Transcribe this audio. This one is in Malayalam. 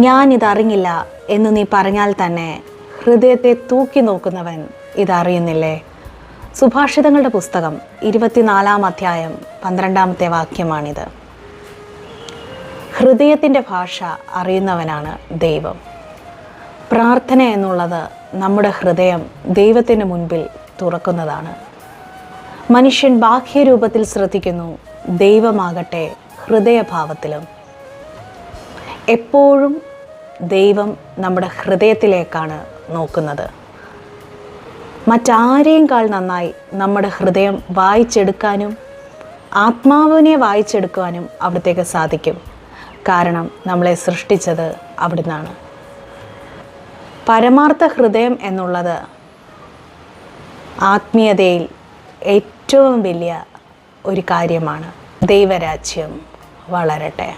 ഞാനിതറിഞ്ഞില്ല എന്ന് നീ പറഞ്ഞാൽ തന്നെ ഹൃദയത്തെ തൂക്കി നോക്കുന്നവൻ ഇതറിയുന്നില്ലേ? സുഭാഷിതങ്ങളുടെ പുസ്തകം 24-ാം അധ്യായം 12-ാമത്തെ വാക്യമാണിത്. ഹൃദയത്തിൻ്റെ ഭാഷ അറിയുന്നവനാണ് ദൈവം. പ്രാർത്ഥന എന്നുള്ളത് നമ്മുടെ ഹൃദയം ദൈവത്തിന് മുൻപിൽ തുറക്കുന്നതാണ്. മനുഷ്യൻ ബാഹ്യരൂപത്തിൽ ശ്രദ്ധിക്കുന്നു, ദൈവമാകട്ടെ ഹൃദയഭാവത്തിലും. എപ്പോഴും ദൈവം നമ്മുടെ ഹൃദയത്തിലേക്കാണ് നോക്കുന്നത്. മറ്റാരെയുംകാൾ നന്നായി നമ്മുടെ ഹൃദയം വായിച്ചെടുക്കാനും ആത്മാവിനെ വായിച്ചെടുക്കാനും അവിടത്തേക്ക് സാധിക്കും. കാരണം നമ്മളെ സൃഷ്ടിച്ചത് അവിടുന്നാണ്. പരമാർത്ഥ ഹൃദയം എന്നുള്ളത് ആത്മീയതയിൽ ഏറ്റവും വലിയ ഒരു കാര്യമാണ്. ദൈവരാജ്യം വളരട്ടെ.